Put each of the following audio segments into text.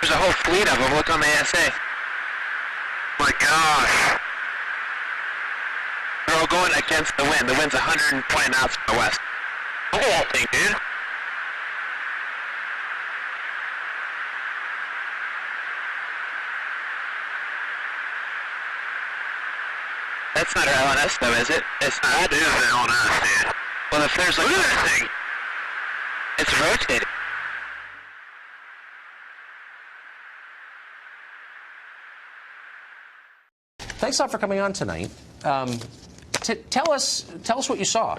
There's a whole fleet of them. Look on the ASA. My gosh. They're all going against the wind. The wind's 120 knots from the west. Look at that thing, dude. That's not our LNS though, is it? It's not. That is an LNS, dude. Well, if there's like... Look at that thing. It's rotating. Thanks a lot for coming on tonight. Tell us what you saw.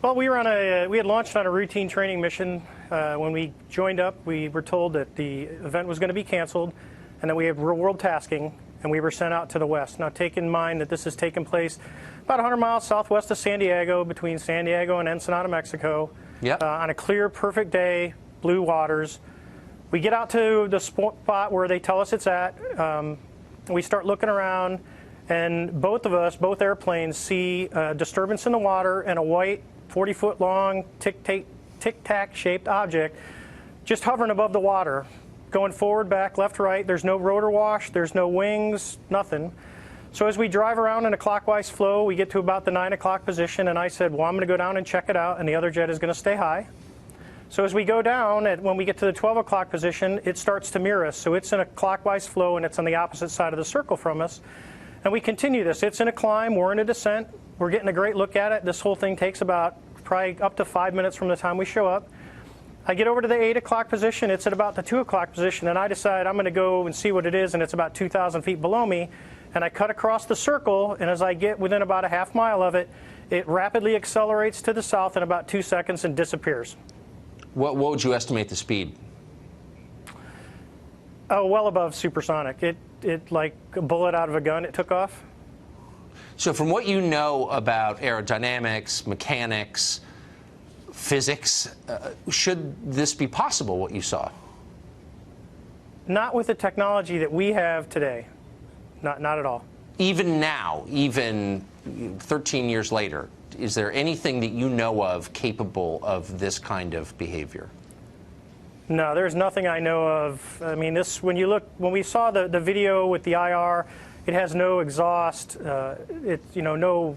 Well, we had launched on a routine training mission. When we joined up, we were told that the event was going to be canceled and that we had real-world tasking, and we were sent out to the west. Now, take in mind that this has taken place about 100 miles southwest of San Diego, between San Diego and Ensenada, Mexico, Yep. On a clear, perfect day, blue waters. We get out to the spot where they tell us it's at. We start looking around, and both airplanes see a disturbance in the water and a white 40-foot long tic-tac shaped object just hovering above the water, going forward, back, left, right. There's no rotor wash, there's no wings, nothing. So as we drive around in a clockwise flow, we get to about the 9 o'clock position, and I said, well, I'm going to go down and check it out, and the other jet is going to stay high. So as we go down, when we get to the 12 o'clock position, it starts to mirror us. So it's in a clockwise flow, and it's on the opposite side of the circle from us. And we continue this. It's in a climb. We're in a descent. We're getting a great look at it. This whole thing takes about probably up to 5 minutes from the time we show up. I get over to the 8 o'clock position. It's at about the 2 o'clock position, and I decide I'm going to go and see what it is, and it's about 2,000 feet below me. And I cut across the circle, and as I get within about a half mile of it, it rapidly accelerates to the south in about 2 seconds and disappears. What would you estimate the speed? Oh, well above supersonic. It like a bullet out of a gun, it took off. So from what you know about aerodynamics, mechanics, physics, should this be possible, what you saw? Not with the technology that we have today. Not at all. Even now, even 13 years later, is there anything that you know of capable of this kind of behavior? No, there's nothing I know of. I mean, when we saw the video with the IR, it has no exhaust. No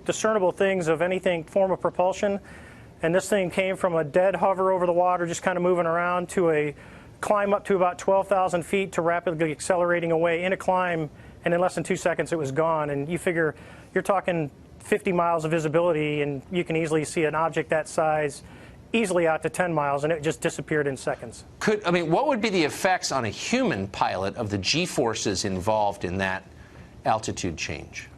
discernible things of anything form of propulsion. And this thing came from a dead hover over the water, just kind of moving around, to a climb up to about 12,000 feet to rapidly accelerating away in a climb, and in less than 2 seconds it was gone. And you figure you're talking 50 miles of visibility, and you can easily see an object that size easily out to 10 miles, and it just disappeared in seconds. What would be the effects on a human pilot of the G-forces involved in that altitude change?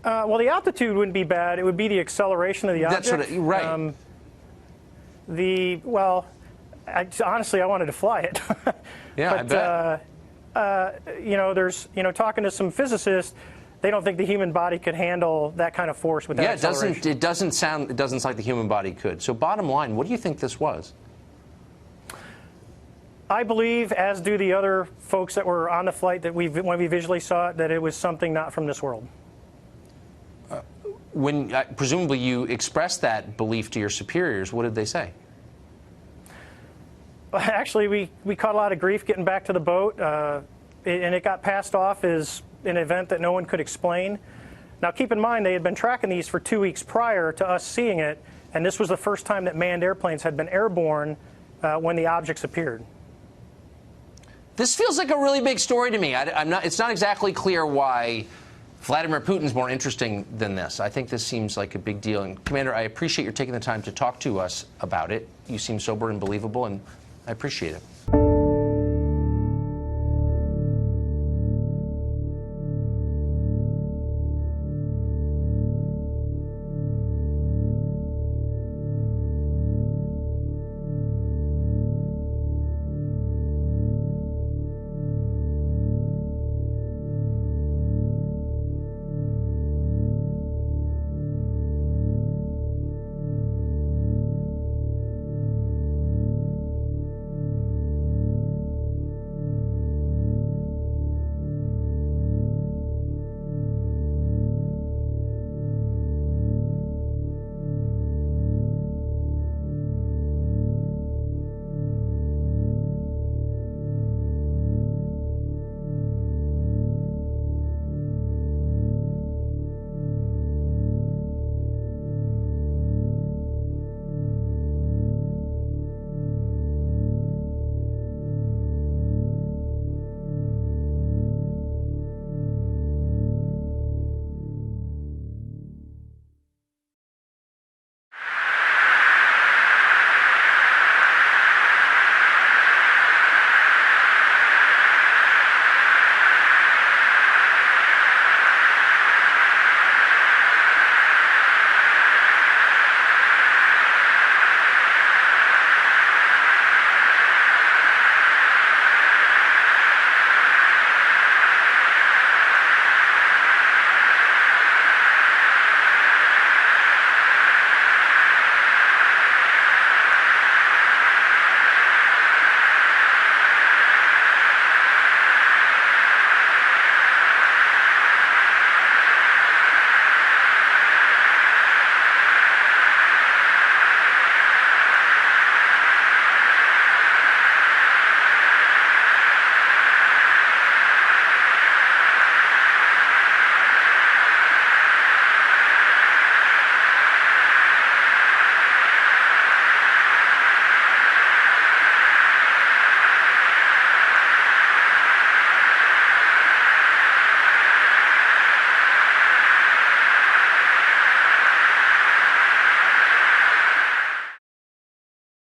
Well, the altitude wouldn't be bad. It would be the acceleration of the object. Right. Honestly, I wanted to fly it. Yeah, but, I bet. Talking to some physicists, they don't think the human body could handle that kind of force with that acceleration. It doesn't sound like the human body could. So bottom line, what do you think this was? I believe, as do the other folks that were on the flight, that when we visually saw it, that it was something not from this world. When presumably you expressed that belief to your superiors, what did they say? Actually, we caught a lot of grief getting back to the boat, and it got passed off as an event that no one could explain. Now, keep in mind, they had been tracking these for 2 weeks prior to us seeing it, and this was the first time that manned airplanes had been airborne when the objects appeared. This feels like a really big story to me. It's not exactly clear why Vladimir Putin's more interesting than this. I think this seems like a big deal. And Commander, I appreciate your taking the time to talk to us about it. You seem sober and believable, and I appreciate it.